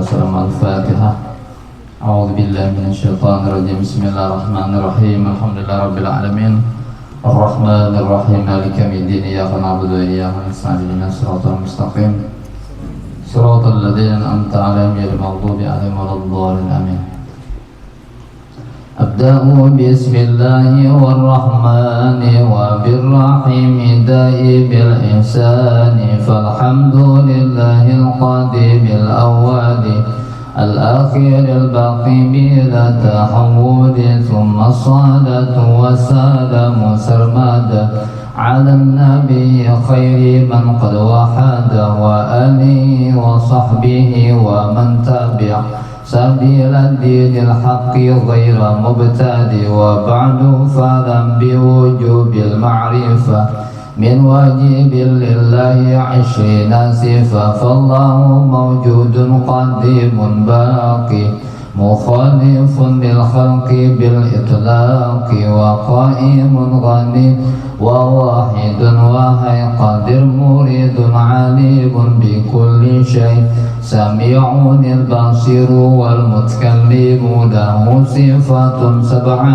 وسلم. الفاتحة. أعوذ بالله من الشيطان الرجيم. بسم الله الرحمن الرحيم. الحمد لله رب العالمين الرحمن الرحيم مالك يوم الدين. إياك نعبد وإياك نستعين اهدنا الصراط المستقيم صراط الذين أنعمت عليهم غير المغضوب عليهم ولا الضالين. آمين. أبدأ بسم الله والرحمن وبالرحيم دائي بالإحسان. فالحمد لله القديم الأول الأخير الباقي بلا تحول. ثم الصلاة والسلام سرمدا على النبي خير من قد وحد وآله وصحبه ومن تبع سبيل الدين الحق غير مبتدئ. وبعد فاعلم بوجوب المعرفة من واجب لله 20 صفة. فالله موجود قديم باقي مخالف للخلق بالإطلاق. وقائم غني وواحد وهي قدر مريد عليم بكل شيء سميع البصير والمتكلم. له صفات 7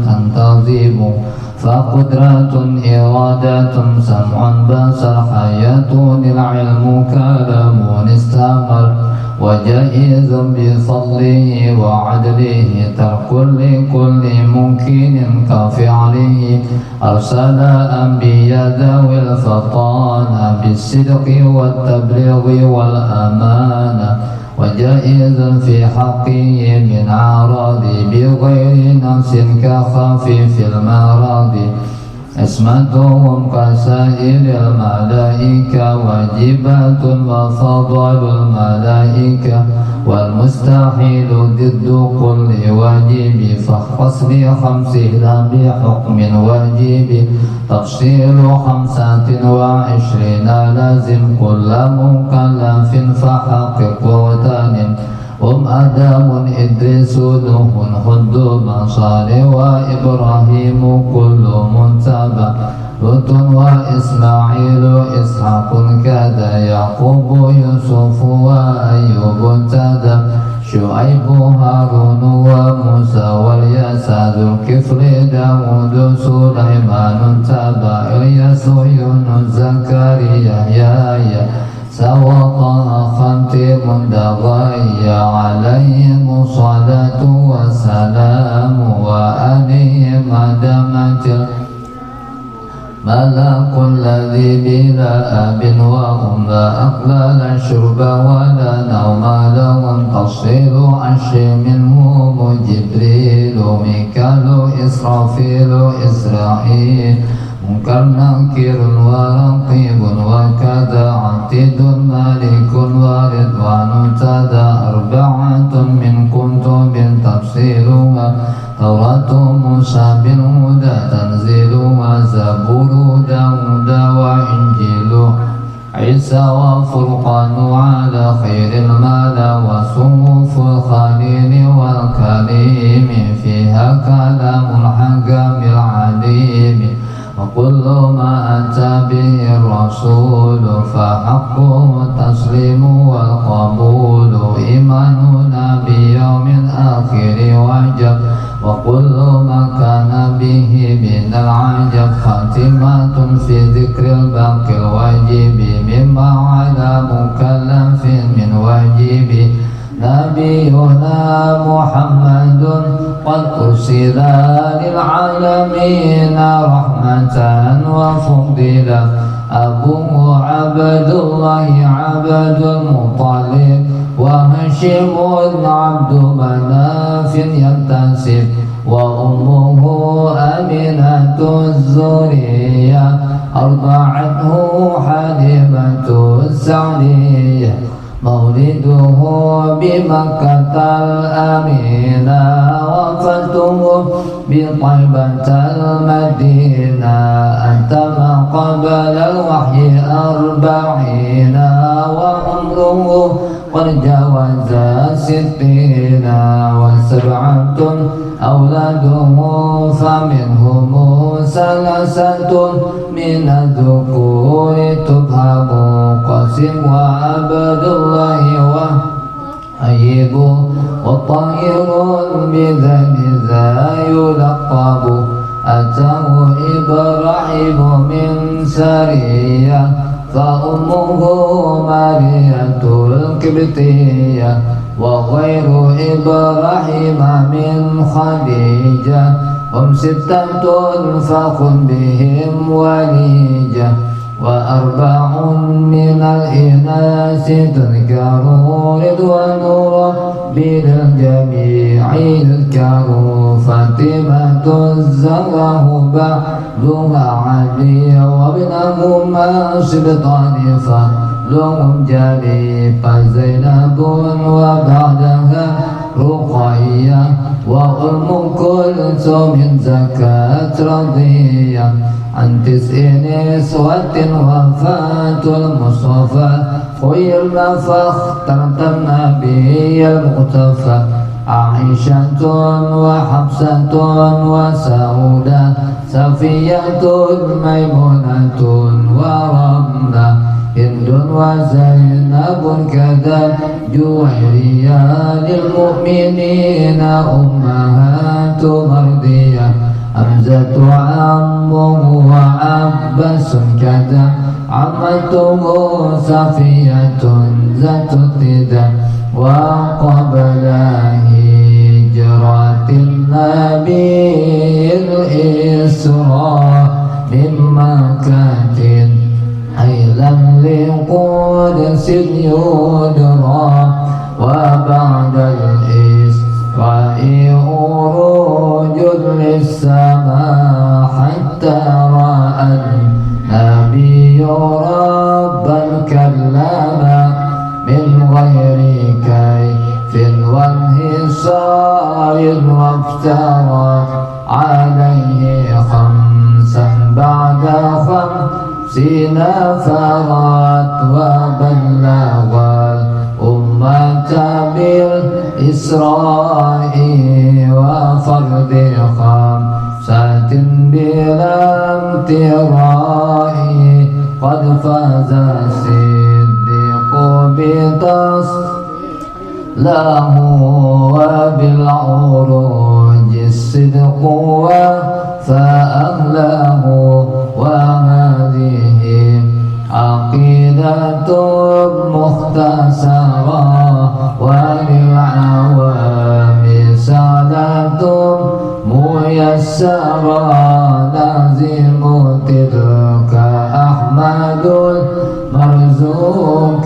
تنتظم فقدرة إرادة سمع بصر حياة العلم كلام استمر. وجائز بفضله وعدله ترك لكل ممكن كفعله. أرسل أنبياء ذوي الفطانة بالصدق والتبليغ والأمانة. وجائز في حقه من عراض بغير نفس كخفيف المراض. اسمتهم كسائر الملائكة واجبات وفضل الملائكة. والمستحيل ضد كل واجب فاختص ب5 لا بحكم واجب. تفصيل 25 لازم كل مكلف فحقق وتنم. هم آدم إدريس نوح هود صالح وإبراهيم كل منتبه. لوط وإسماعيل إسحاق كذا يعقوب يوسف وأيوب ابتدى. شعيب هارون وموسى واليسع ذو الكفل داود سليمان تبع. إلياس يونس زكريا يحيى سوط خاتم دغيا. عليهم الصلاة والسلام وآلهم دمت ملك الذي بلا أب وهم لا أقلال الشرب ولا نوم لهم. تصير عشر منهم جبريل ميكال إسرافيل إسرائيل. منكر نكير ورقيب وكذا عتيد مالك ورضوان تدا. 4 من كتب تفسيرها توراة موسى بالهدى تنزيلها. زبور داود وإنجيل عيسى وفرقان على خير الملا. وصحف الخليل والكريم فيها كلام الحكم العليم. وكل ما أتى به الرسول فحقه التسليم والقبول. إيماننا بيوم آخر وجب وكل ما كان به من العجب. خاتمة في ذكر الباقي الواجب مما على مكلف من واجب. نبينا محمد قد أرسل للعالمين رحمة وفضلا. أبوه عبد الله عبد المطلب وهاشم عبد مناف ينتسب. وأمه آمنة الزرية أرضعته حليمة السعدية. مولده بمكة الأمينة وفاته بطيبة المدينة. أنت ما قبل الوحي 40 وعمره قد جاوز 60. و7 أولاده فمنهم 3 من الذكور تبهم قاسم وعبد الله أيب وطائر بذنب ذا يلقب أتاه إبراهيم من سرية فأمه مارية الكبتية وغير إبراهيم من خديجة هم ستة فخذ بهم وليجة وأربع من الإناث تذكر رضوان ربي للجميع يذكر فاطمة الزهراء بعدها علي وابنهما سبطان فضلهم جلي فزينب وبعدها رقية وأم كلثوم زكاة رضية عن 9 نسوة وفاة المصطفى خيرنا فاخترت النبي المقتفى عائشة وحفصة وسودة صفية ميمونة ورملة هند وزينب كذا جويرية للمؤمنين أمهات مرضية حمزة عمه وعباس كذا عمته صفية ذات الندى وقبل هجرة النبي الإسراء من مكة حيلا لقدس يدرى وبعد الإسراء عروج للسماء حتى رأى النبي ربا كلما من غير كيف وانحصار وافترى عليه 5 بعد 50 فرات وبلغ الأمة بالإسراء وفرد 5 بلا امتراء قد فاز الصديق بتصله وبالعروج الصدق فأهله وهذه عقيدة مختصرة وللعوام سعادة ميسرة لازم تلك أحمد المرزوق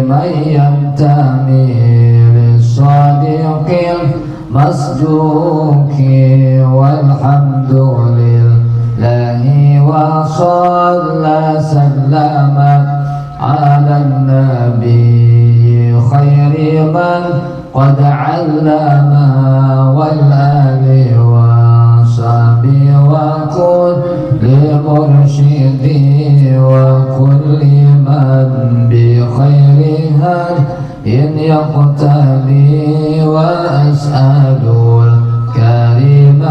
من ينتمي للصادق المصدوق والحمد لله وصلى سلم على النبي خير من قد علم والآل وصحبه وكل مرشد وكل من بخير إن يقتدي وأسأل الكريم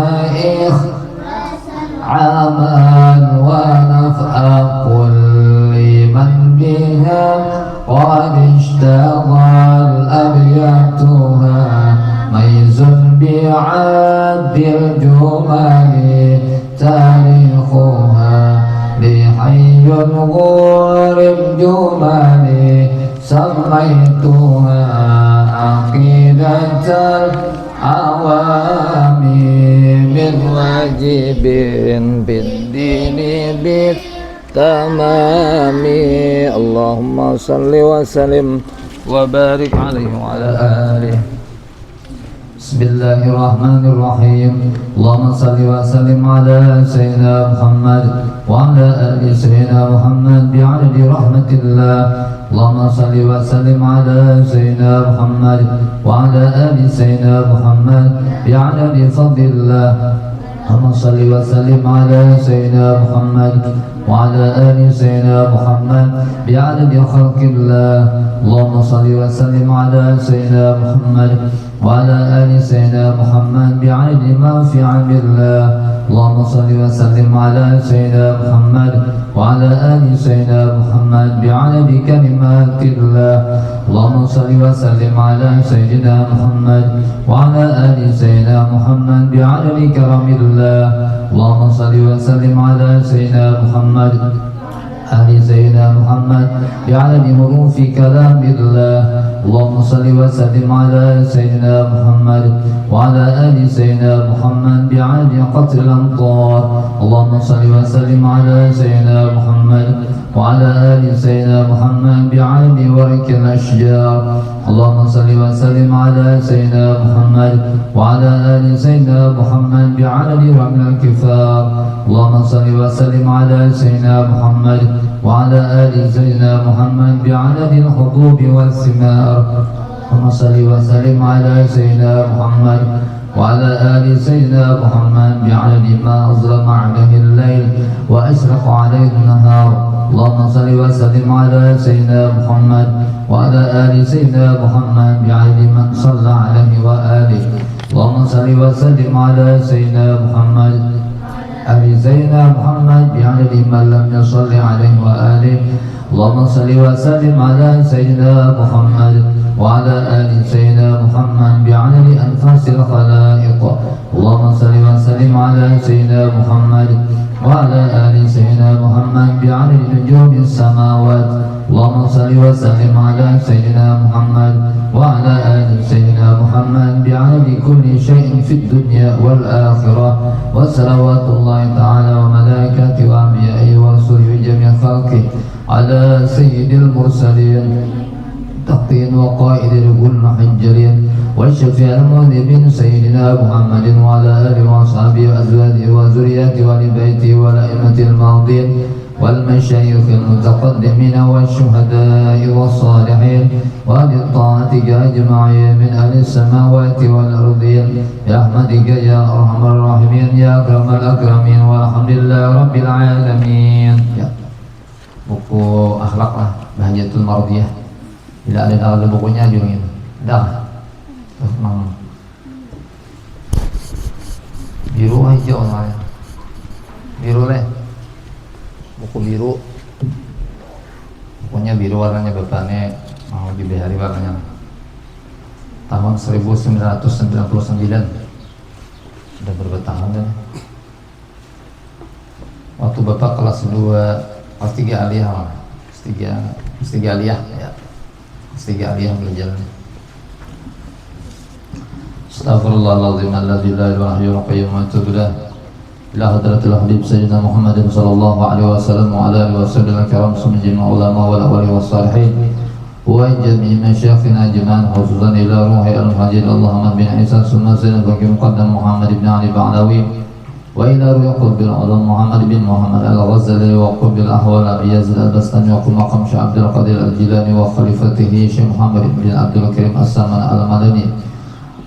عمل ونفع كل من بها قد اشتغل أبياتها ميز بعد الجمل تاريخها لحي غور الجمل سميتها عقيدة العوام من واجب بالدين بالتمام اللهم صل وسلم وبارك عليه وعلى آله. بسم الله الرحمن الرحيم اللهم صل وسلم على سيدنا محمد وعلى آل سيدنا محمد بعدد رحمة الله. اللهم صل وسلم على سيدنا محمد وعلى آل سيدنا محمد بعدد فضل الله. اللهم صل وسلم على سيدنا محمد وعلى آل سيدنا محمد بعدد خلق الله. اللهم صل وسلم على سيدنا محمد وعلى آل سيدنا محمد بعدد ما في علم الله. اللهم صل وسلم على سيدنا محمد وعلى آل سيدنا محمد بعدد كلمات الله. اللهم صل وسلم على سيدنا محمد وعلى آل سيدنا محمد بعدد كرم الله. اللهم صل وسلم على سيدنا محمد آل سيدنا محمد بعدد حروف كلام الله. اللهم صل وسلم على سيدنا محمد وعلى آل سيدنا محمد بعدد قطر الأمطار. اللهم صل وسلم على سيدنا محمد وعلى آل سيدنا محمد بعدد ورق الأشجار. اللهم صل وسلم على سيدنا محمد وعلى آل سيدنا محمد بعدد رمل الكفار. اللهم صل وسلم على سيدنا محمد وعلى آل سيدنا محمد بعدد الخطوب والثمار. اللهم صل وسلم على سيدنا محمد وعلى آل سيدنا محمد بعدد ما أظلم عليه الليل وأشرق عليه النهار. اللهم صل وسلم على سيدنا محمد وعلى آل سيدنا محمد بعدد من صلى عليه وآله. اللهم صل وسلم على سيدنا محمد آل سيدنا محمد بعدد من لم يصل عليه وآله. اللهم صل وسلم على سيدنا محمد وعلى آل سيدنا محمد بعدد أنفاس الخلائق. اللهم صل وسلم على سيدنا محمد وعلى آل سيدنا محمد بعدد نجوم السماوات. اللهم صل وسلم على سيدنا محمد وعلى آل سيدنا محمد بعدد كل شيء في الدنيا والآخرة. وصلوات الله تعالى وملائكته وأنبيائه ورسله وجميع خلقه على سيد المرسلين تقين وقائد المحجرين والشفيع المذنبين سيدنا محمد وعلى آله وأصحابه وأزواجه وذريته وآل بيته والأئمة الماضين والمشايخ المتقدمين والشهداء والصالحين وأهل طاعتك أجمعين من أهل السماوات والأرضين برحمتك يا أرحم الراحمين يا أكرم الأكرمين والحمد لله رب العالمين. Ya. Buku akhlak lah, Bahagiatul Mardiyah. Tidak ada bukunya juga ini. Dah. Memang biru aja orang. Biru leh. Buku biru. Bukunya biru, warnanya bapaknya mau dibehari warnanya. Tahun 1999. Sudah berapa tahun kan? Waktu bapak kelas 2, kelas 3 aliyah, kelas 3 aliyah ya. Kelas 3 aliyah belajar. Astaghfirullahaladzim alladzi la ilaha illa huwa al-qayyum wa atubu ilaih. Ila hadratil habib sayyidina Muhammadin sallallahu alaihi wasallam wa ala alihi wasallam kiram sumjin ulama wal awli wassalihin wa jami'i masyayikhina ajma'in khususan ila ruhi al-hajid Allahumma bin Isa summa sayyidina bagi muqaddam Muhammad ibn Ali Ba'lawi wa ila ruhi qutbil alam Muhammad bin Muhammad al-Ghazali wa qutbil ahwal Abi Yazid al-Bastami wa maqam Syekh Abdul Qadir al-Jilani wa khalifatihi Syekh Muhammad bin Abdul Karim As-Saman al-Madani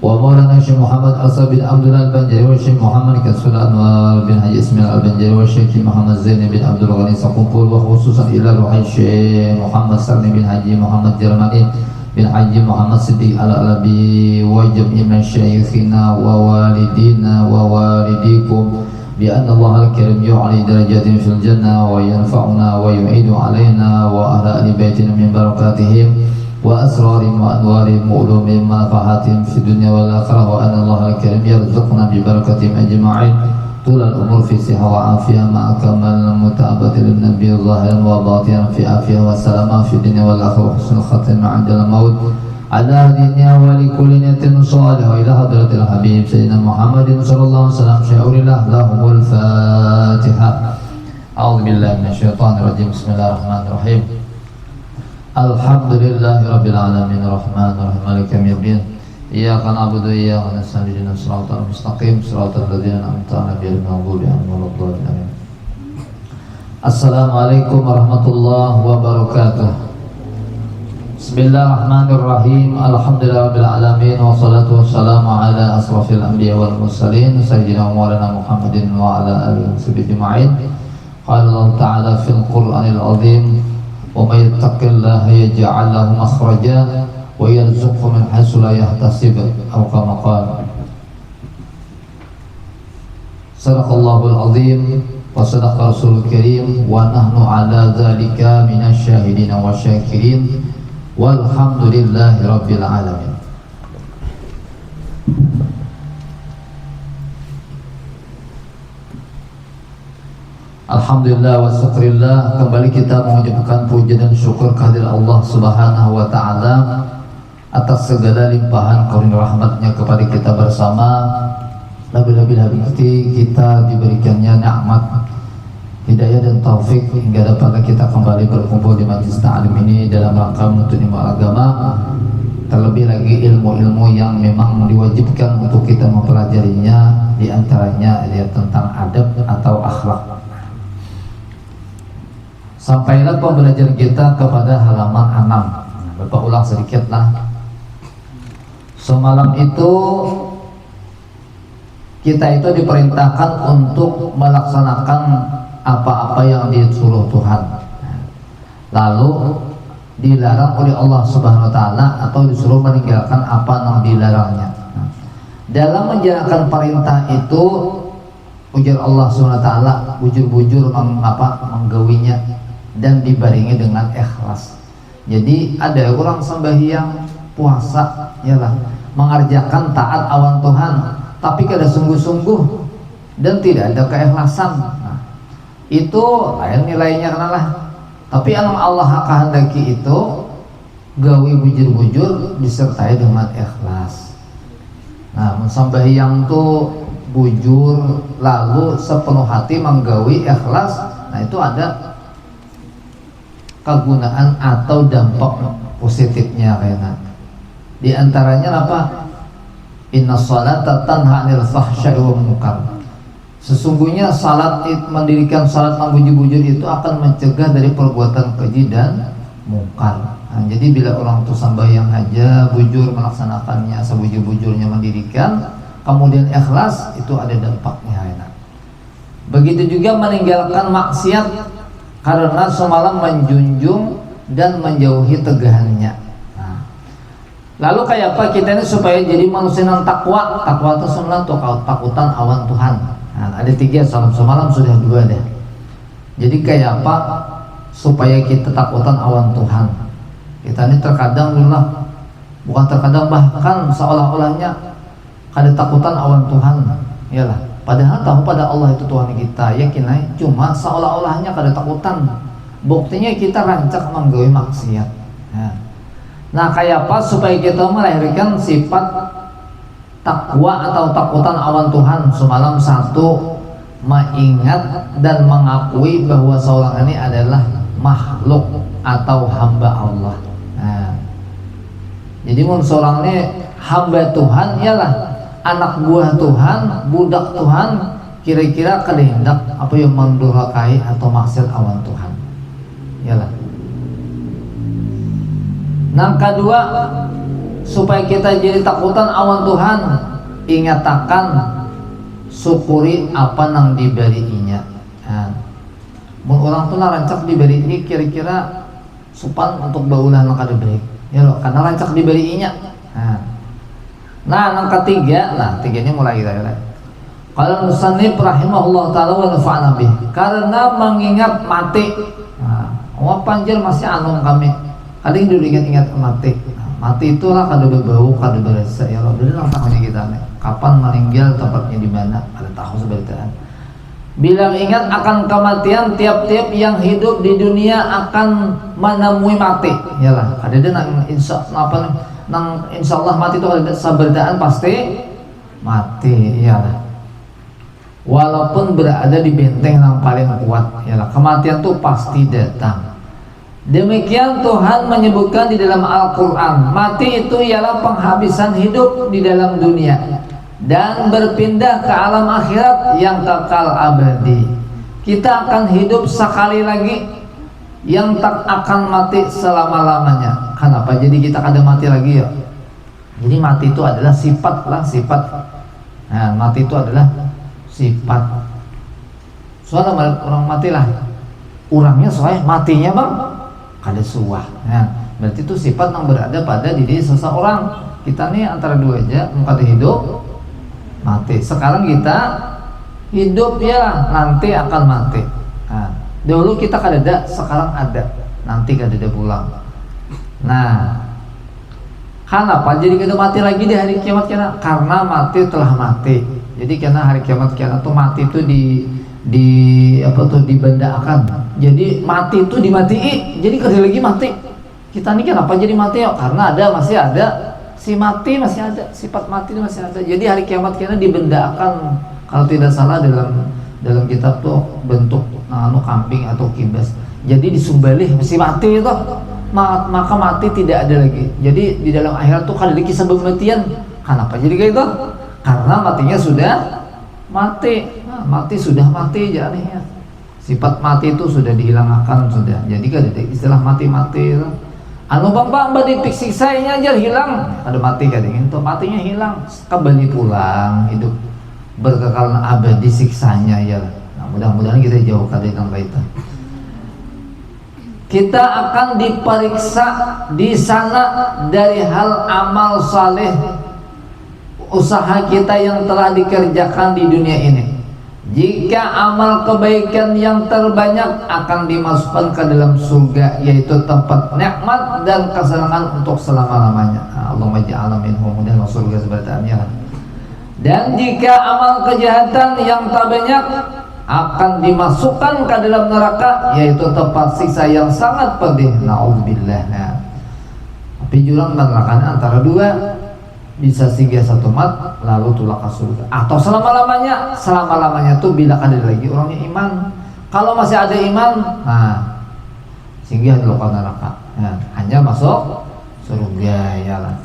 wa maulana Syekh Muhammad Asa bin Abdul Al-Banjari wa Syekh Muhammad Kasul Anwar bin Haji Ismail Al-Banjari wa Syekh Muhammad Zaini bin Abdul Ghani Sakumpul wa khususan ila ruhi Syekh Muhammad Sarni bin Haji Muhammad Jarmani bin Haji Muhammad Siddiq Al-Alabi wa jami'i masyayikhina wa walidina wa walidikum bi anna Allah al-Karim yu'ali darajatin fil jannah wa yanfa'una wa yu'idu alaina wa ahla ahli baitina min barakatihim وأسرار وأنوار وعلوم منفعات في الدنيا والآخرة وأن الله الكريم يرزقنا ببركتهم أجمعين طول الأمور في صحة وعافية مع كمال المتابعة للنبي ظاهرا وباطنا في عافية وسلامة في الدنيا والآخرة وحسن الختم عند الموت على دنيا ولكل نية صالحة إلى حضرة الحبيب سيدنا محمد صلى الله عليه وسلم شعور الله لهم الفاتحة. أعوذ بالله من الشيطان الرجيم. بسم الله الرحمن الرحيم. Alhamdulillahi Rabbil Alamin Rahmanir Rahim Maliki Yawmiddin Iyyaka na'budu wa iyyaka nasta'in ihdinas siratal mustaqim siratal ladzina an'amta 'alaihim ghairil maghdubi 'alaihim waladdallin. Assalamualaikum warahmatullahi wabarakatuh. Bismillahirrahmanirrahim. Alhamdulillahirabbil alamin wassalatu wassalamu ala asrafil anbiya wal mursalin sayyidina Maulana Muhammadin wa ala alihi washabbihi ajma'in. Qala Allah ta'ala fil Qur'anil 'azim وَمَنْ يَتَّقِ اللَّهَ يَجْعَلْ لَهُ مَخْرَجًا وَيَرْزُقْهُ مِنْ حَيْثُ لَا يَحْتَسِبُ أو كما قال. Sadaqallahul azim wa sadaqa rasulul karim wa nahnu ala dzalika minasyahidin wa syakirin walhamdulillahi rabbil alamin. Alhamdulillah wa syukurillah. Kembali kita mengucapkan puji dan syukur kehadirat Allah Subhanahu wa ta'ala atas segala limpahan karunia rahmatnya kepada kita bersama. Lebih-lebih kita diberikannya nikmat hidayah dan taufik hingga dapat kita kembali berkumpul di majlis ta'lim ini dalam rangka menuntut ilmu agama, terlebih lagi ilmu-ilmu yang memang diwajibkan untuk kita mempelajarinya, diantaranya tentang adab atau akhlak. Sampailah pembelajaran kita kepada halaman 6. Bapak ulang sedikit lah. Semalam itu kita itu diperintahkan untuk melaksanakan apa-apa yang disuruh Tuhan, lalu dilarang oleh Allah Subhanahu wa ta'ala atau disuruh meninggalkan apa yang dilarangnya. Dalam menjalankan perintah itu, ujar Allah Subhanahu wa ta'ala, bujur-bujur menggawinya dan dibarengi dengan ikhlas. Jadi ada orang sembahyang, puasa, yalah, mengerjakan taat awan Tuhan, tapi kada sungguh-sungguh dan tidak ada keikhlasan. Nah, itu lain nilainya kenalah. Tapi yang Allah kehendaki itu gawi bujur-bujur disertai dengan ikhlas. Nah, sembahyang tuh bujur lalu sepenuh hati menggawi ikhlas. Nah, itu ada kegunaan atau dampak positifnya kayaknya. Di antaranya apa? Inna sholata tanha 'anil fahsya'i wal munkar. Sesungguhnya salat, mendirikan salat yang bujur-bujur itu akan mencegah dari perbuatan keji dan mungkar. Nah, jadi bila orang itu sembahyang aja bujur melaksanakannya sebujur-bujurnya mendirikan, kemudian ikhlas, itu ada dampaknya enak. Begitu juga meninggalkan maksiat karena semalam menjunjung dan menjauhi tegahannya. Lalu kayak apa kita ini supaya jadi manusia yang takwa? Takwa itu sebenarnya takutan awan Tuhan. Nah, ada 3, semalam sudah 2 deh. Jadi kayak apa supaya kita takutan awan Tuhan? Kita ini terkadang dulu, bukan terkadang, bahkan seolah-olahnya ada takutan awan Tuhan. Iyalah, padahal tahu pada Allah itu Tuhan kita, yakin aja. Cuma seolah-olahnya kada takutan. Buktinya kita rancak menggawe maksiat. Nah, kayak apa supaya kita melahirkan sifat takwa atau takutan awan Tuhan? Semalam 1, mengingat dan mengakui bahwa seorang ini adalah makhluk atau hamba Allah. Nah, jadi seorang ini hamba Tuhan, ialah anak buah Tuhan, budak Tuhan, kira-kira kehendak apa yang mendurhakai atau maksiat awan Tuhan, ialah. Nah, kedua, supaya kita jadi takutan awan Tuhan, ingatakan syukuri apa yang diberinya. Nah, orang tuh rancak diberi ini kira-kira supan untuk baulah yang kada baik, ya loh, karena rancak diberinya. Nah, yang ketiga, tiganya mulai kita ya. Kalau musannif rahimahullah ta'ala wa nafa'ana bih, karena mengingat mati. Nah, panjir masih anum kami. Kadang dulu ingat-ingat mati. Mati itulah kada berbau, kada berasa, ya Allah. Jadi namanya kita nih. Kapan meninggal, tempatnya di mana? Ada tahu seberitaan. Bila ingat akan kematian, tiap-tiap yang hidup di dunia akan menemui mati. Yalah, ada nang insya Allah mati itu ada seberitaan pasti mati. Iyalah. Walaupun berada di benteng yang paling kuat, yalah, kematian itu pasti datang. Demikian Tuhan menyebutkan di dalam Al-Quran, mati itu ialah penghabisan hidup di dalam dunia dan berpindah ke alam akhirat yang kekal abadi. Kita akan hidup sekali lagi yang tak akan mati selama-lamanya. Kenapa? Jadi kita kada mati lagi ya. Jadi mati itu adalah sifat. Nah, mati itu adalah sifat. Soalnya orang matilah, orangnya soalnya matinya bang kada suah. Nah, berarti itu sifat yang berada pada diri seseorang. Kita nih antara dua aja, kada hidup mati. Sekarang kita Hidup ya nanti akan mati. Nah, dulu kita kadada, sekarang ada, nanti kadada pulang. Nah, kenapa jadi kita mati lagi di hari kiamat kena? Karena mati telah mati. Jadi karena hari kiamat kena tuh mati itu di apa tuh dibendakan. Jadi mati itu dimatiin. Jadi kerja lagi mati. Kita ini kenapa jadi mati ya? Karena masih ada si mati, masih ada sifat mati masih ada. Jadi hari kiamat kena dibendakan. Kalau tidak salah dalam kitab tuh bentuk kambing atau kibas. Jadi disumbalih masih mati itu, maka mati tidak ada lagi. Jadi di dalam akhirat tuh kan ada kisah kematian. Kenapa jadi kayak itu? Karena matinya sudah mati. Nah, mati sudah mati jadinya. Sifat mati itu sudah dihilangkan sudah. Jadi kan ada istilah mati-mati itu. Anu bang disiksa aja hilang. Ada mati kadang itu matinya hilang, kembali pulang hidup. Berkekal abadi siksanya ya. Nah, mudah-mudahan kita jauhkan dari itu. Kita akan diperiksa di sana dari hal amal saleh usaha kita yang telah dikerjakan di dunia ini. Jika amal kebaikan yang terbanyak akan dimasukkan ke dalam surga, yaitu tempat nikmat dan kesenangan untuk selama-lamanya. Allahumma ja'alna minhum dan surga sebenarnya. Dan jika amal kejahatan yang tak banyak akan dimasukkan ke dalam neraka, yaitu tempat siksa yang sangat pedih. Na'udzubillah. Tapi jurang nerakanya antara dua, bisa singgah satu mat lalu tulak ke surga, atau selama-lamanya. Selama-lamanya tuh bila ada lagi orangnya iman. Kalau masih ada iman, nah singgah dulu ke neraka. Nah, hanya masuk surga ya lah.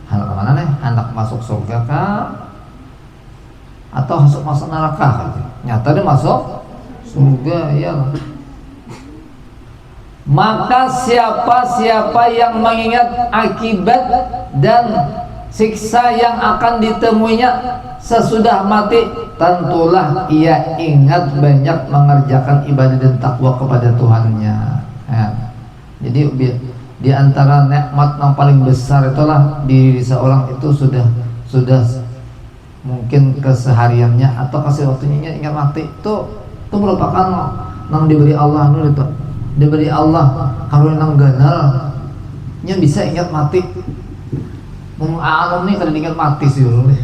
Hendak kemana nih? Hendak masuk surga kah? Atau masuk neraka? Nyata dia masuk surga ya. Maka siapa yang mengingat akibat dan siksa yang akan ditemuinya sesudah mati, tentulah ia ingat banyak mengerjakan ibadah dan takwa kepada Tuhannya ya. Jadi di antara nikmat yang paling besar itulah diri seorang itu sudah mungkin kesehariannya atau kasih waktunya ingat mati itu merupakan nang diberi Allah itu diberi Allah kalau nang ganal nya bisa ingat mati. Anum nih kadang ingat mati sih nih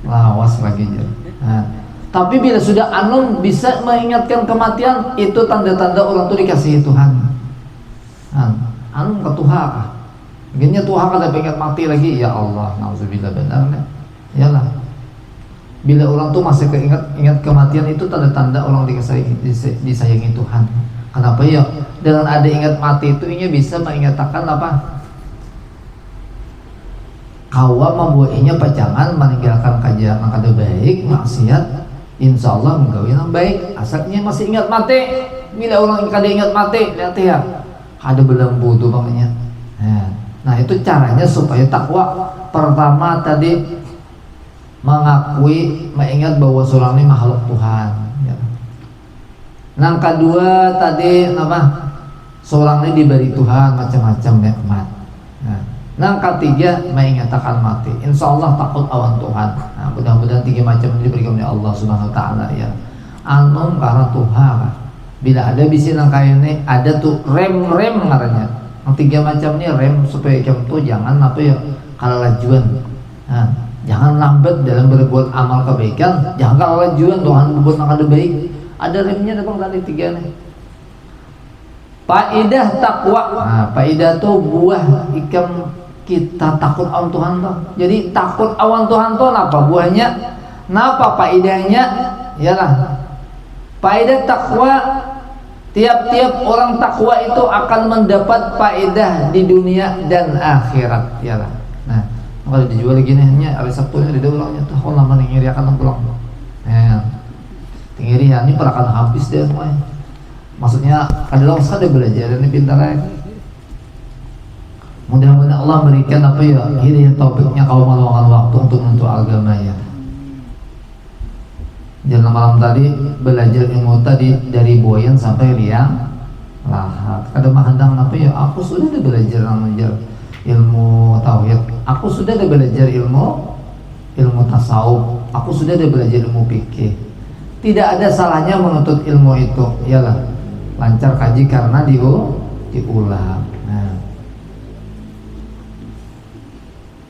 lawas lagi aja. Nah, tapi bila sudah anum bisa mengingatkan kematian, itu tanda-tanda orang tuh dikasihi Tuhan. Anum ke Tuhan gini Tuhan kada pengen mati lagi ya Allah, nauzubillah benar nih iyalah. Bila orang tuh masih ingat kematian, itu tanda-tanda orang disayangi Tuhan. Kenapa ya? Dengan ada ingat mati itu ini bisa mengingatkan apa? Kawa membuatnya pacangan meninggalkan kajian yang kada baik, maksiat, insya Allah menggawi yang baik. Asalnya masih ingat mati. Bila orang kada ingat mati, lihat ya, ada belambu tuh makanya. Nah itu caranya supaya takwa. Pertama tadi mengakui, mengingat bahwa seorang ini makhluk Tuhan ya. Yang kedua tadi apa? Seorang ini diberi Tuhan macam-macam nikmat. Yang ketiga mengingatkan mati. Insya Allah takut awan Tuhan. Nah, mudah-mudahan tiga macam ini diberikan oleh Allah Subhanahu Wa Taala ya. Anum karena Tuhan. Bila ada bisi nang kaya ini ada tuh rem ngarannya. Yang tiga macam ini rem supaya kamu tuh jangan apa ya kalau lajuan. Nah, jangan lambat dalam berbuat amal kebaikan. Jangan kalau lajuan Tuhan berbuat yang ada baik. Ada remnya ada bang tadi tiga nih. Faidah takwa. Nah, faidah tuh buah ikam kita takut awan Tuhan tuh. Jadi takut awan Tuhan tuh apa buahnya? Napa faidahnya? Iyalah. Faidah takwa, tiap-tiap orang takwa itu akan mendapat faedah di dunia dan akhirat. Iyalah. Nah, kalau dijual gini hanya hari Sabtu ini ada ulangnya tuh. Kalau lama ngiri akan pulang. Nah, ngiri ini perakan habis deh semuanya. Maksudnya adalah usah dia belajar ini pintar aja. Mudah-mudahan Allah berikan apa ya hidayah taufiknya kalau meluangkan waktu untuk agama ya. Jangan malam tadi belajar ilmu tadi dari Boyan sampai Riang Lahat. Kadang-kadang apa ya aku sudah belajar ilmu tauhid. Aku sudah belajar ilmu tasawuf. Aku sudah belajar ilmu fikih. tidak ada salahnya menuntut ilmu itu, iyalah lancar kaji karena diulang.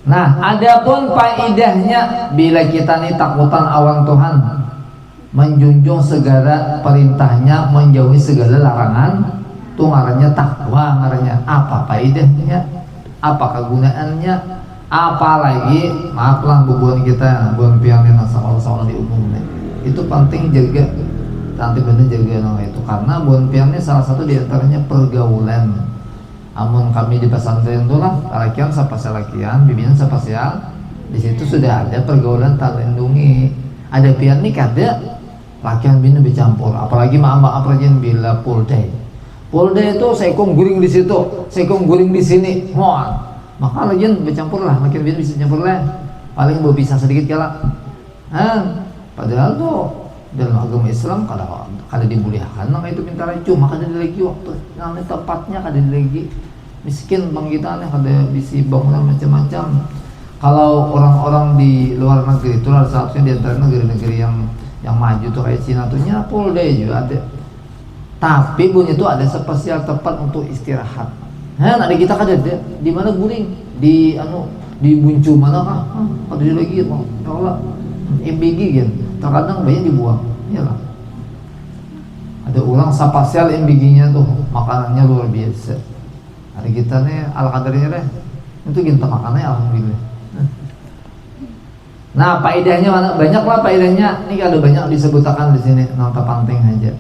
Nah, adapun faedahnya bila kita nih takutan awan Tuhan, menjunjung segala perintahnya, menjauhi segala larangan, itu ngarannya takwa, ngarannya apa faedahnya, apa kegunaannya, apalagi maaflah bubuhan kita buan piangnya soal di umum nih. Itu penting jaga, nanti bener jaga itu karena buan piangnya salah satu diantaranya pergaulan. Amun kami di pesantren itu lah lakian sapasial bibinan sapasial, di situ sudah ada pergaulan tak lindungi. Ada pian nih kada lakian bina bercampur, apalagi maaf rajin bila pulday itu sekong guring di situ, sekong guring di sini, mohon maka rajin bercampur lah, lakian bina bisa campur lah, paling berpisah sedikit kalah. Padahal tuh dalam agama Islam kada dibolehkan nang itu minta cuma kada dilagi waktu nang tepatnya kada dilagi miskin bang kita nih kada bisi bangunan macam-macam. Kalau orang-orang di luar negeri itu salah satunya di antara negeri-negeri yang maju tuh kayak Cina tuh nyapul deh juga ada, tapi bunyi itu ada spesial tempat untuk istirahat. Ada kita kada ada di mana guring di buncu mana kah ada lagi ya Allah MBG kan terkadang banyak dibuang, iyalah. Ada orang spasial MBG-nya tuh makanannya luar biasa. Hari kita nih ala kadarnya deh, itu kita makannya alhamdulillah. Nah, faedahnya banyak lah faedahnya. Ini ada banyak disebutkan di sini, nonton penting aja.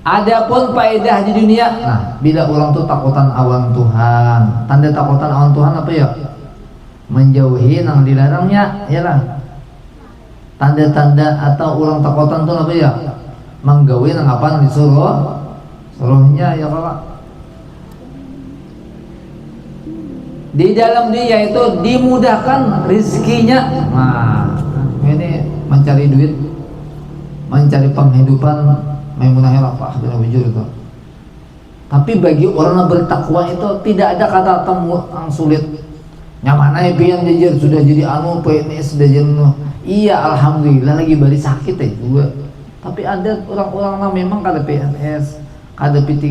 Adapun faedah di dunia, nah bila orang tuh takutan awan Tuhan, tanda takutan awan Tuhan apa ya? Menjauhi yang dilarangnya, iyalah. Tanda-tanda atau orang takutan tuh apa ya? Menggawi yang apa suruhnya ya kalau di dalam dia itu dimudahkan rizkinya. Nah, ini mencari duit, mencari penghidupan Maimunah apa dan wujud itu. Tapi bagi orang yang bertakwa itu tidak ada kata temu yang sulit. Nyamanai pian jajar sudah jadi PNS sudah jadi iya alhamdulillah lagi bari sakit juga. Tapi ada orang-orang yang memang kada PNS, kada P3,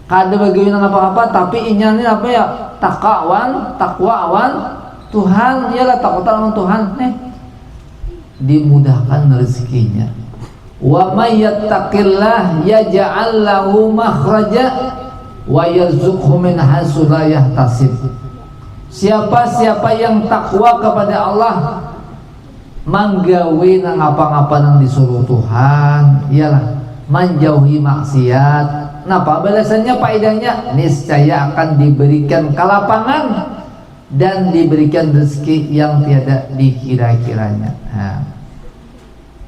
kada bagaimana apa-apa, tapi inyani apa ya? Takwa awan Tuhan, ialah takutan awan Tuhan. Dimudahkan rezekinya. Wa may yattaqillah yaj'al lahu makhraja wa yarzuqhu min haitsu la yahtasib. Siapa yang takwa kepada Allah, manggawi nang apa-apa nang disuruh Tuhan, iyalah menjauhi maksiat. Napa balasannya faedahnya? Niscaya akan diberikan kelapangan dan diberikan rezeki yang tiada dikira-kiranya.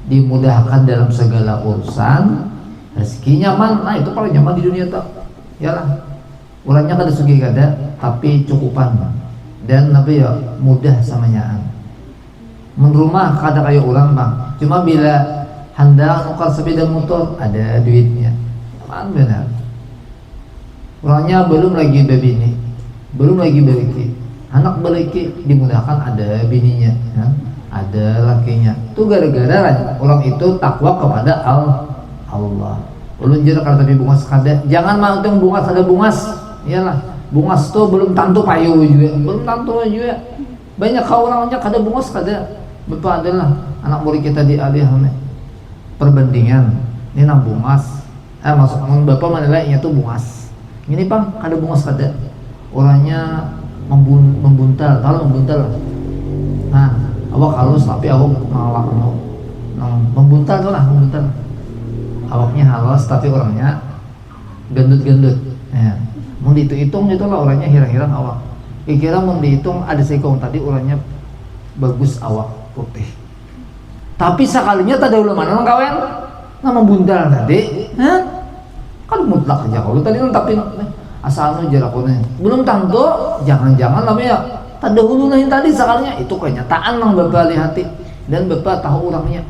Dimudahkan dalam segala urusan, rezeki nyaman. Nah itu paling nyaman di dunia tak. Iyalah orangnya kada sugi kada, tapi cukupan dan apa ya mudah samanyaan. Menrumah kada kayak orang bang, cuma bila hendak nukar sepeda motor ada duitnya, kan benar. Orangnya belum lagi bebini, belum lagi beriki, anak beriki dimudahkan ada bininya, ya? Ada lakinya. Itu gara-gara orang itu takwa kepada Allah. Ulun jera kada tapi bungas kada, jangan mau teng bungas ada bungas, iyalah. Bungas tuh belum tentu payu juga, belum tentu juga. Banyak kau orangnya kada bungas kada. Betul adalah anak murid kita di alihane perbandingan ini nang bungas masuk bapak menilainya tuh bungas ini bang kada bungas kada orangnya membuntal kalau membuntal nah awak halus tapi awak malah membuntal tuh lah membuntal awaknya halus tapi orangnya gendut ya. Mau dihitung itu lah orangnya hirang-hirang awak kira mau dihitung ada sekong tadi orangnya bagus awak putih. Tapi sekalinya tak ada ulama nang kawen, nama bundal tadi, kan mutlak aja kalau tadi tapi asalnya jarakonnya belum tentu, jangan-jangan namanya tak ada hulunahin tadi sekalinya itu kenyataan nang bapak lihati dan bapak tahu orangnya.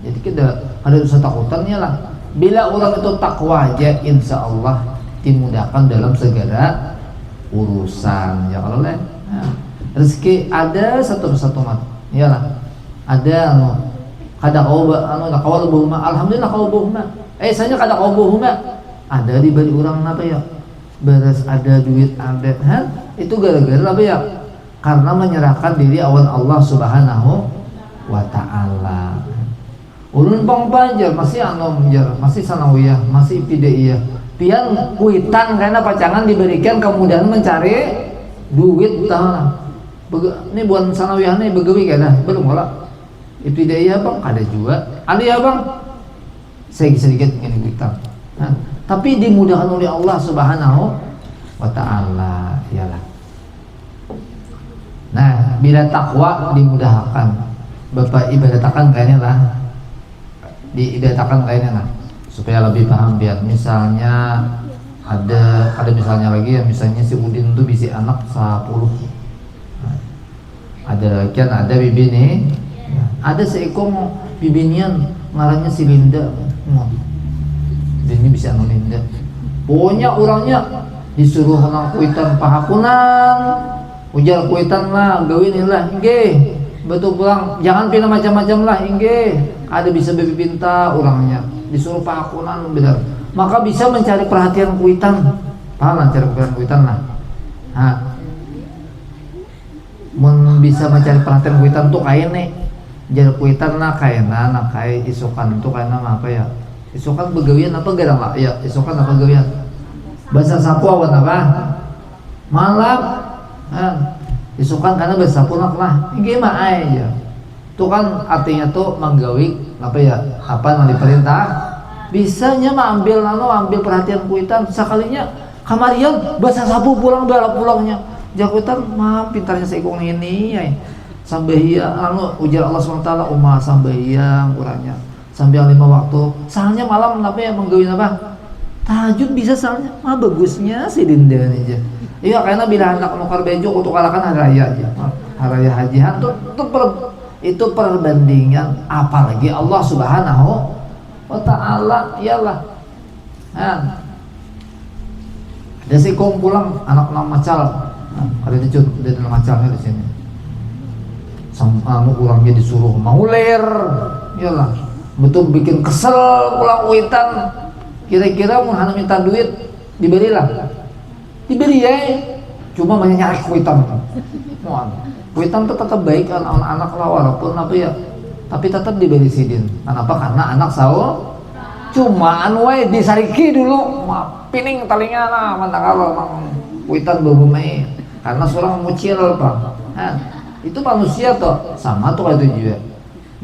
Jadi kita ada dosa takutannya lah. Bila orang itu takwa aja, insya Allah dimudahkan dalam segala urusan. Ya kalau rezeki ada satu mat. Iyalah ada kada kau anu nakawal buhuma, alhamdulillah kau buhuma. Sanya kada kau buhuma. Ada di balik orang apa ya? Beres ada duit ada, itu gara-gara apa ya? Karena menyerahkan diri awan Allah Subhanahu wa Ta'ala. Ulun pang panjar masih anom jar, masih sanawiyah, masih ibtidaiyah. Pian kuitan karena pacangan diberikan kemudahan mencari duit tah. Ini bukan sanawiyah nih begawi kada, belum kalau ibtidaiyah bang ada juga. Ada ya bang, sedikit ini kuitan. Tapi dimudahkan oleh Allah Subhanahu wa Ta'ala, iyalah. Nah, bila takwa dimudahkan, Bapak ibadatakan kayaknya lah, diibadatakan kayaknya lah, supaya lebih paham biar misalnya ada misalnya lagi ya, misalnya si Udin tuh bisi anak 10, ada kan ada bibi nih, ada seekor bibinian ngarannya si Linda, ini bisa anu Linda, pokoknya orangnya disuruh nang kuitan pahakunan, ujar kuitan lah, gawin lah, nggih, betul pulang, jangan pindah macam-macam lah, nggih. Ada bisa baby pinta orangnya disuruh pahakunan benar, maka bisa mencari perhatian kuitan, paham lah cari perhatian kuitan lah. Bisa mencari perhatian kuitan tuh kain nih, jadi kuitan lah kainan, nah kain isukan tuh kainan apa ya? Isukan begawian apa garang lah? Ya isukan apa begawian? Bahasa sapu awan apa? Malam, isukan karena bahasa sapu lah, gimana aja. Itu kan artinya tuh menggawi apa ya, apa yang diperintah bisanya ambil perhatian kuitan sekalinya kamarian bahasa sapu pulang balap pulangnya jakutan mah pintarnya seikung ini ya sampai ya ujar Allah SWT umma sampai yang kurangnya sambil 5 waktu soalnya malam apa ya menggawi apa tahajud bisa soalnya mah bagusnya si Dinda aja iya karena bila anak nukar bejo untuk kalahkan hari raya aja hari raya hajian itu perbandingan apalagi Allah Subhanahu wa Ta'ala iyalah. Ada si kong pulang anak macal, ada di dalam macalnya di sini. Sama orangnya disuruh mauler, iyalah. Betul bikin kesel pulang kuitan. Kira-kira mau hana minta duit diberilah, diberi ya. Cuma banyak nyari kuitan. Kuitan itu tetap baik anak-anak lah walaupun apa ya, tapi tetap diberi sidin. Kenapa? Karena anak sawo cuma anway disariki dulu, pining talingan lah, mantap kalau mang kuitan berbumai. Karena seorang mucil pak, itu manusia toh sama tuh itu juga.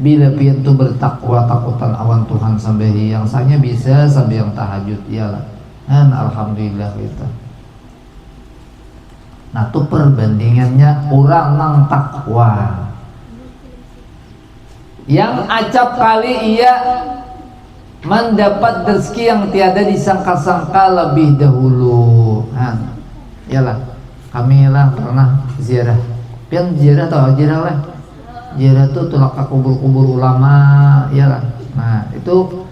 Bila pian tuh bertakwa takutan awan Tuhan sampai yang sanya bisa sampai yang tahajud iyalah. Alhamdulillah kita. Nah itu perbandingannya orang nang takwa yang acap kali ia mendapat rezeki yang tiada disangka-sangka lebih dahulu. Iyalah kami lah pernah ziarah, pian ziarah atau ziarah lah, ziarah tuh tulak kubur-kubur ulama, iyalah. Nah itu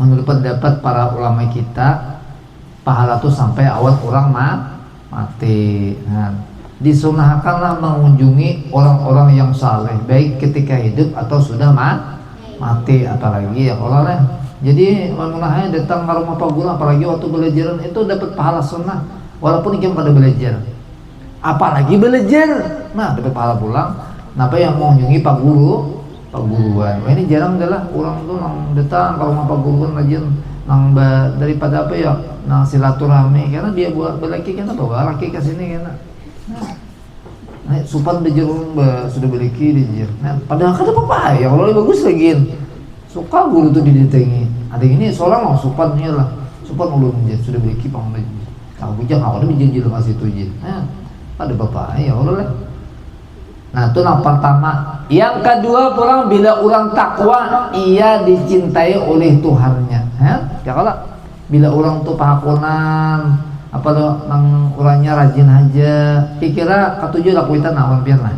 menurut pendapat para ulama kita pahala tuh sampai awal orang mati. Disunahkanlah mengunjungi orang-orang yang saleh baik ketika hidup atau sudah mati, apalagi ya kalau lah. Jadi menunahnya datang ke rumah Pak Guru apalagi waktu belajaran itu dapat pahala sunnah walaupun ikan pada belajar, apalagi belajar dapat pahala pulang. Napa yang mau mengunjungi Pak Guruan, ini jarang adalah orang tuh nang datang ke rumah Pak Guruan rajin nang daripada apa ya nang silaturahmi karena dia buat belaki kan bawa laki ke sini kan supan belajar sudah belaki belajar padahal kan apa ya kalau lebih bagus lagi suka guru tuh didatangi ada ini seorang mau supannya lah supan ulun belajar sudah belaki pang belajar aku bijak aku udah belajar masih itu aja ada bapak ya Allah lah. Nah itu yang pertama. Yang kedua pulang bila orang takwa ia dicintai oleh Tuhannya. Ya kalau bila orang tuh pahakunan apa lo nang orangnya rajin aja, kira ketujuh lah kuitan awan biar lah.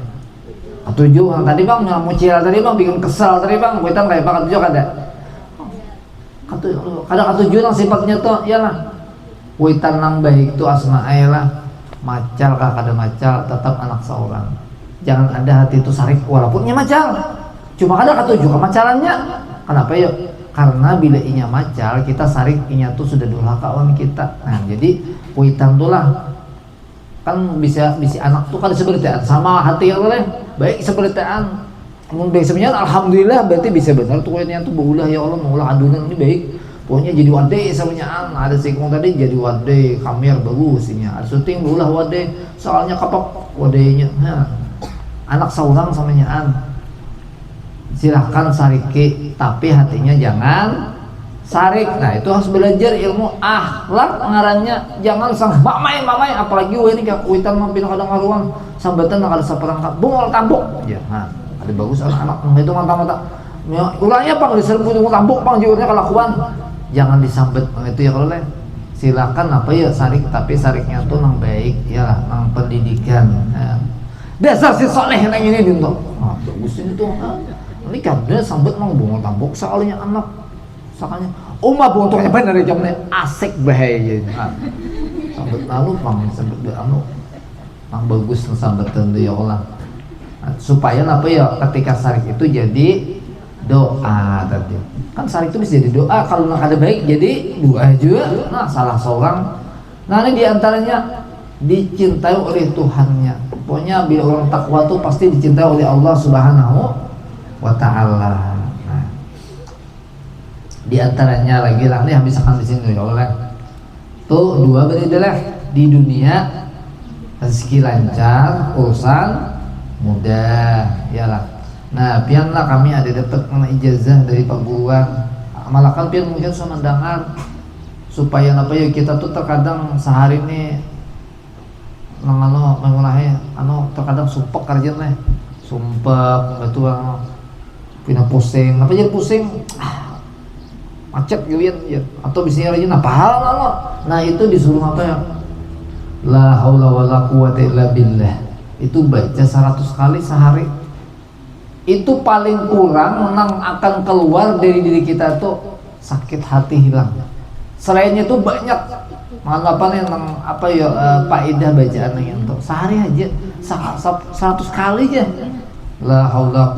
Ketujuh tadi bang mucil tadi bang bikin kesal tadi bang kuitan kayak apa ketujuh kada. Ketujuh nang sifatnya tuh iyalah kuitan nang baik tuh asma lah macal kah kada macal tetap anak seorang. Jangan ada hati itu sarik walaupun macal Cuma ada ketujuh kemacarannya. Kenapa ya? Karena bila inya macal, kita sarik inya tuh sudah durhaka awan kita. Nah, jadi kuitan tuh lah kan bisa anak tuh kan seberitaan sama hati ya oleh baik seberitaan. Mun biasanya alhamdulillah berarti bisa benar tuh kuitnya tuh beulah ya Allah maulah adunan ini baik. Pokoknya jadi wade samanya ada sikung tadi jadi wade kamera bagus inya. Ada syuting beulah wade soalnya kapak wadenya. Nah, anak saurang samanya silahkan sariki tapi hatinya jangan sarik. Nah itu harus belajar ilmu akhlak ngarannya, jangan sang mamai apalagi ini kayak kuitan mampir kadang ngaruang sambatan ada saperangkat bungol tambuk ya. Nah ada bagus anak-anak itu mata-mata ulangnya pang diserbu tunggu tambuk pang jiurnya kelakuan jangan disambet itu ya kalau silakan apa ya sarik tapi sariknya tuh nang baik ya nang pendidikan. Nah, dasar si soleh yang ini dinto bagus ini tuh ini karena sambet mang bungol tambuk soalnya anak soalnya bungtoknya bener ya jamnya asik bahaya sambet lalu pang sambet anu mang bagus sambetan tuh ya Allah supaya apa ya ketika sarik itu jadi doa tadi kan sarik itu bisa jadi doa kalau nak ada baik jadi doa juga. Nah salah seorang nah ini diantaranya dicintai oleh Tuhannya. Pokoknya bila orang takwa tuh pasti dicintai oleh Allah Subhanahu wa ta'ala. Nah, di antaranya lagi lah nih misalkan di sini ya oleh tuh dua beridalah di dunia rezeki lancar urusan mudah ya lah. Nah pianlah kami ada dapat ijazah dari Pak Guruan malakan pian mungkin sama dengar supaya apa ya kita tuh terkadang sehari ini mengulahnya terkadang sumpek kerjaan lah sumpek betul pindah pusing apa jadi pusing macet gitu ya atau bisa rajin apa hal lo nah itu disuruh apa ya la haula wala quwata illa billah itu baca 100 kali sehari itu paling kurang menang akan keluar dari diri kita tuh sakit hati hilang. Selainnya tuh banyak menganggapan yang apa ya faedah bacaan yang tuh sehari aja 100 kali aja la haula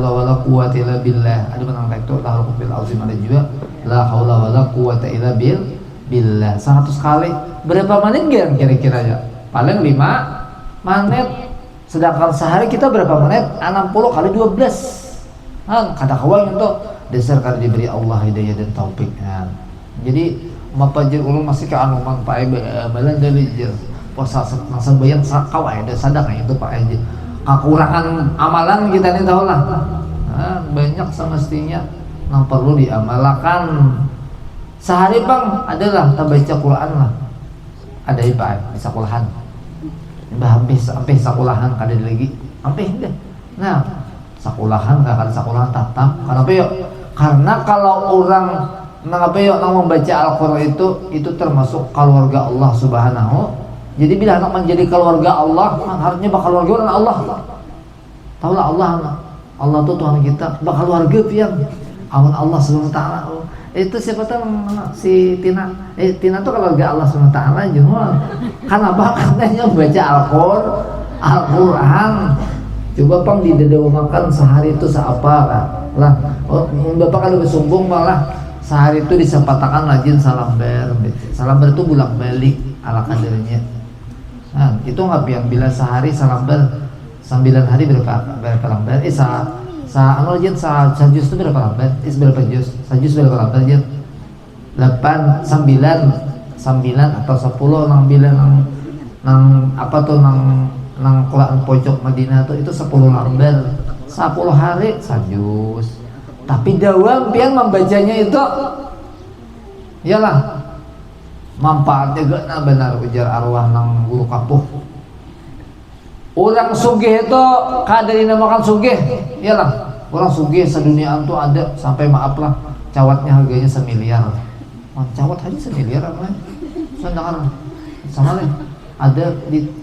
wala quwata illa billah. Ada menang itu la haula bil azim ada juga la haula wala quwata illa billah 100 kali. Berapa menit kira-kira ya? Paling 5 menit. Sedangkan sehari kita berapa menit? 60 kali 12. Nah, kata kawan itu dasar karena diberi Allah hidayah dan taufik. Nah, jadi mapajir ulun masih ke anu manfaat balan dari puasa langsung bayang sakau ada sadar itu Pak aja. Kekurangan amalan kita ini tahu lah. Nah, banyak semestinya yang perlu diamalkan. Sehari Bang adalah kita baca Quran lah. Ada Pak di sekolahan. Hampir sekolahan kada lagi. Hampir deh. Nah, sekolahan enggak kada sekolahan tatap. Kenapa yuk? Karena kalau orang membaca Al-Quran itu termasuk keluarga Allah Subhanahu. Jadi bila anak menjadi keluarga Allah, harusnya bakal keluarga orang Allah. Tahu lah Allah tuh Tuhan kita, bakal keluarga pian. Awan Allah Subhanahu wa taala. Itu siapa tahu si Tina. Tina tuh keluarga Allah Subhanahu wa taala juga. Kenapa katanya baca Al-Quran? Coba Pang didedau makan sehari itu seapa lah. Bapak kalau bersumbung malah sehari itu disepatakan rajin salamber. Salamber itu bolak balik ala kadarnya. Nah, itu nggak biang bila sehari salamber 9 hari berapa lembar? Sajus itu berapa lembar? Berapa juz? Sajus berapa lembar aja? 8, 9 atau 10 nang bilang nang apa tuh nang kelaan pojok Madinah tuh itu 10 lembar 10 hari sajus. Tapi dawam pian membacanya itu iyalah manfaatnya gak benar ujar arwah nang guru kapuh. Orang sugih itu kadang dinamakan sugih iyalah orang sugih seduniaan tuh ada sampai maaf lah cawatnya harganya 1 miliar. Cawat aja 1 miliar apa sedangkan sama nih ada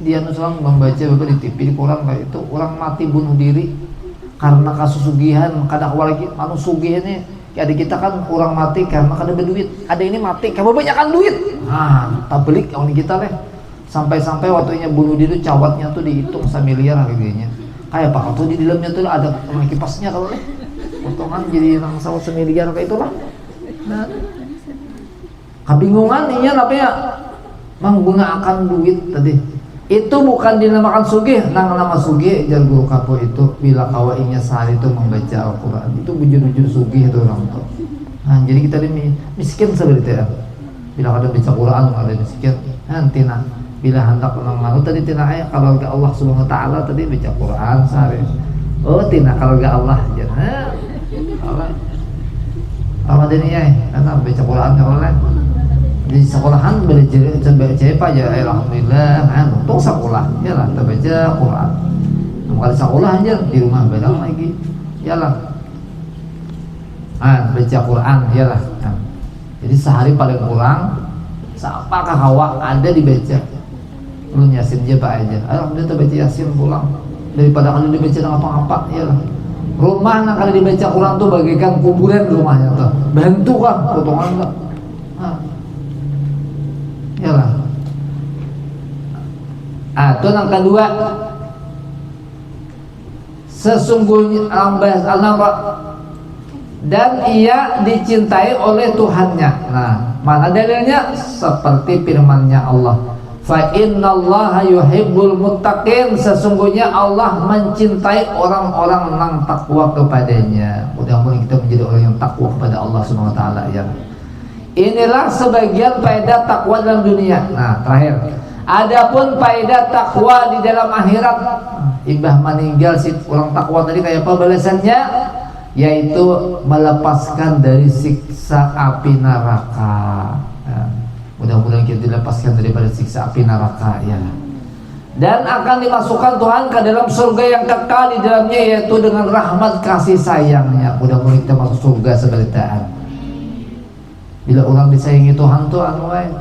di anu selang membaca bapak di TV di koran kayak itu orang mati bunuh diri karena kasus sugihan. Kadang lagi anu sugih ini ada kita kan orang mati karena kada berduit, ada ini mati karena kebanyakan duit. Nah tablik orang kita leh sampai waktunya bunuh diri cawatnya tuh dihitung 1 miliar harganya. Kayak Pak tuh di dalamnya tuh ada kipasnya kalau potongan jadi langsung semiliar kayak itulah. Nah, kebingungan ini apa ya menggunakan duit tadi itu bukan dinamakan sugih. Nama sugih jar guru kapo itu bila kawainya sehari itu membaca Al-Quran itu bujur-bujur sugih itu orang tuh. Nah, jadi kita ini miskin seperti itu. Bila ada baca Quran ada miskin nanti nah bila hendak menang tadi tina ayat kalau gak Allah Subhanahu wa taala tadi baca Quran sehari. Oh tina kalau gak Allah jangan Allah Ramadan ya karena baca Quran kalau lain di sekolahan belajar apa aja alhamdulillah kan untuk sekolah ya lah kita baca Quran kalau sekolah aja di rumah bedang lagi ya lah baca Quran ya lah jadi sehari paling kurang apakah hawa ada dibaca lu Yasin aja pak aja alhamdulillah baca Yasin pulang daripada kalau dibaca dengan apa-apa ya lah rumah nah kalau dibaca Quran tuh bagaikan kuburan rumahnya tuh bantu kan potongan lah ya lah itu yang kedua sesungguhnya dan ia dicintai oleh Tuhannya. Nah, mana dalilnya? Seperti firman-Nya Allah. Fa innallaha yuhibbul muttaqin. Sesungguhnya Allah mencintai orang-orang yang takwa kepadanya. Mudah-mudahan kita menjadi orang yang takwa kepada Allah Subhanahu wa taala ya. Inilah sebagian faedah takwa dalam dunia. Nah, terakhir. Adapun faedah takwa di dalam akhirat, imbah meninggal si orang takwa tadi kayak apa balasannya? Yaitu melepaskan dari siksa api neraka ya. Mudah-mudahan kita dilepaskan daripada siksa api neraka ya. Dan akan dimasukkan Tuhan ke dalam surga yang kekal di dalamnya yaitu dengan rahmat kasih sayangnya. Mudah-mudahan kita masuk surga seberitaan. Bila orang disayangi Tuhan tuh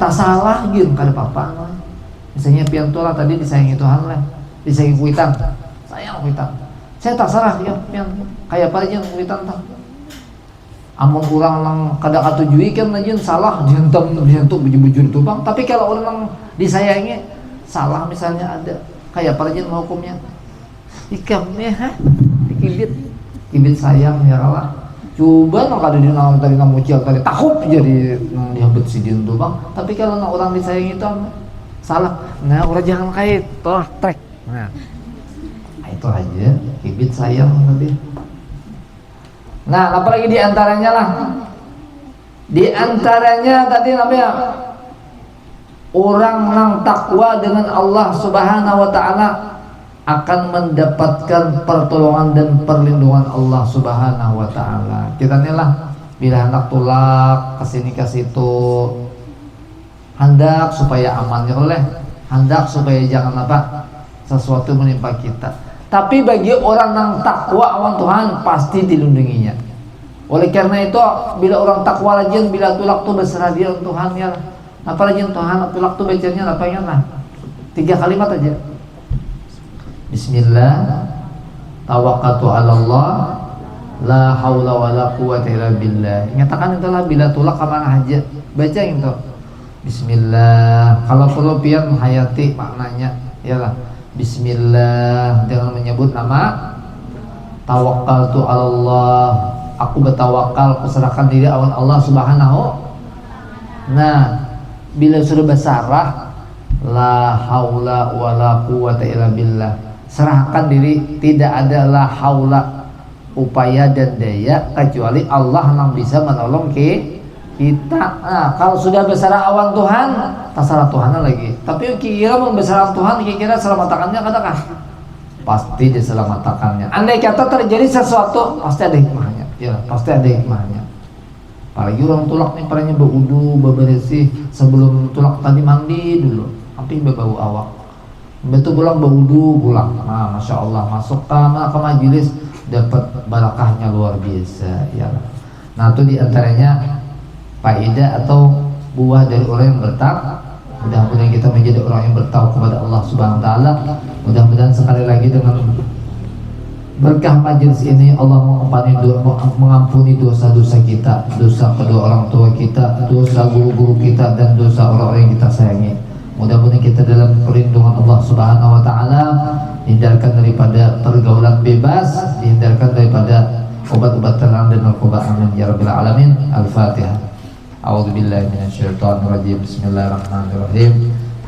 tak salah gitu kada apa-apa. Misalnya pian tuh lah tadi disayangi Tuhan lah, disayangi kuitan, sayang kuitan. Saya tak salah ya pian kayak apa aja kuitan tak. Amun orang lang kada katujui kan aja salah dihentam bujur-bujur itu bang. Tapi kalau orang yang disayangi salah misalnya ada kayak apa aja hukumnya? Ikamnya kibit sayang ya Allah. Coba nang kada dinang tadi nang mucil tadi takut jadi dihabet si din tuh bang. Tapi kalau orang disayangi itu salah. Nah orang jangan kait toh trek. Nah itu aja kibit sayang tadi. Nah, apalagi diantaranya lah. Diantaranya tadi namanya orang yang takwa dengan Allah Subhanahu wa taala akan mendapatkan pertolongan dan perlindungan Allah Subhanahu wa taala. Kita inilah bila hendak tulak kesini ke situ, hendak supaya aman ya oleh, hendak supaya jangan apa sesuatu menimpa kita. Tapi bagi orang yang takwa awan Tuhan pasti dilindunginya. Oleh karena itu bila orang takwa rajin bila tulak tu berserah dia untuk Tuhan ya. Apa rajin Tuhan tulak tu bacanya apa ya lah. 3 kalimat aja. Bismillah, tawakkaltu 'ala Allah, la haula wala quwwata illa billah. Nyatakan itulah bila tulak ke mana aja. Baca itu. Bismillah. Kalau perlu pian hayati maknanya ialah Bismillah dengan menyebut nama tawakkaltu 'ala Allah. Aku bertawakal, kuserahkan diri awan Allah Subhanahu. Nah, bila sudah bersarah la haula wala quwwata illa billah. Serahkan diri, tidak ada la haula upaya dan daya kecuali Allah yang bisa menolong kita. Nah, kalau sudah bersarah awan Tuhan, terserah Tuhan lagi. Tapi kira membesarkan Tuhan, kira selamatakannya kadang pasti diselamatkannya. Andai kata terjadi sesuatu, pasti ada hikmahnya. Ya, pasti ada hikmahnya. Apalagi orang tulak nih parahnya berudu, bebersih sebelum tulak tadi mandi dulu, tapi berbau awak. Betul pulang berudu pulang. Nah, masya Allah masuk ke majelis dapat barakahnya luar biasa. Ya. Nah itu diantaranya faedah atau buah dari orang yang bertakwa. Mudah-mudahan kita menjadi orang yang bertakwa kepada Allah Subhanahu wa taala. Mudah-mudahan sekali lagi dengan berkah majelis ini Allah mengampuni dosa-dosa kita, dosa kedua orang tua kita, dosa guru-guru kita dan dosa orang-orang yang kita sayangi. Mudah-mudahan kita dalam perlindungan Allah Subhanahu wa taala dihindarkan daripada pergaulan bebas, dihindarkan daripada obat-obat terlarang dan narkoba. Amin ya rabbal alamin. Al-Fatihah. A'udzubillahi minasyaitonirrajim. Bismillahirrahmanirrahim.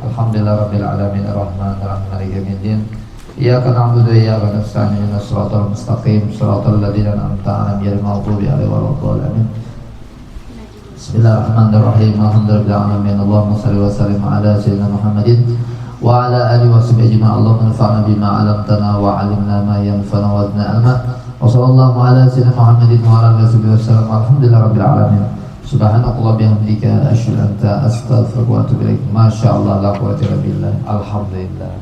Alhamdulillahirabbil alamin arrahmanir rahim maliki yaumiddin. Iyyaka na'budu wa iyyaka nasta'in ihdinas siratal mustaqim siratal ladzina an'amta 'alaihim ghairil maghdubi 'alaihim waladdallin. Bismillahirrahmanirrahim. Alhamdulillahirabbil alamin. Allahumma shalli wa sallim ala sayyidina Muhammadin wa ala alihi wa sahbihi ajma'in. Allahumma anfa'na bima 'allamtana wa 'allimna ma yanfa'una wa zidna 'ilma. Wa sallallahu ala sayyidina Muhammadin wa ala alihi wasallam. Alhamdulillahirabbil alamin. Subhanakallah bihamdika asyhadu an la ilaha illa anta astaghfiruka wa atubu ilaik. Masyaallah la quwwata illa billah. Alhamdulillah.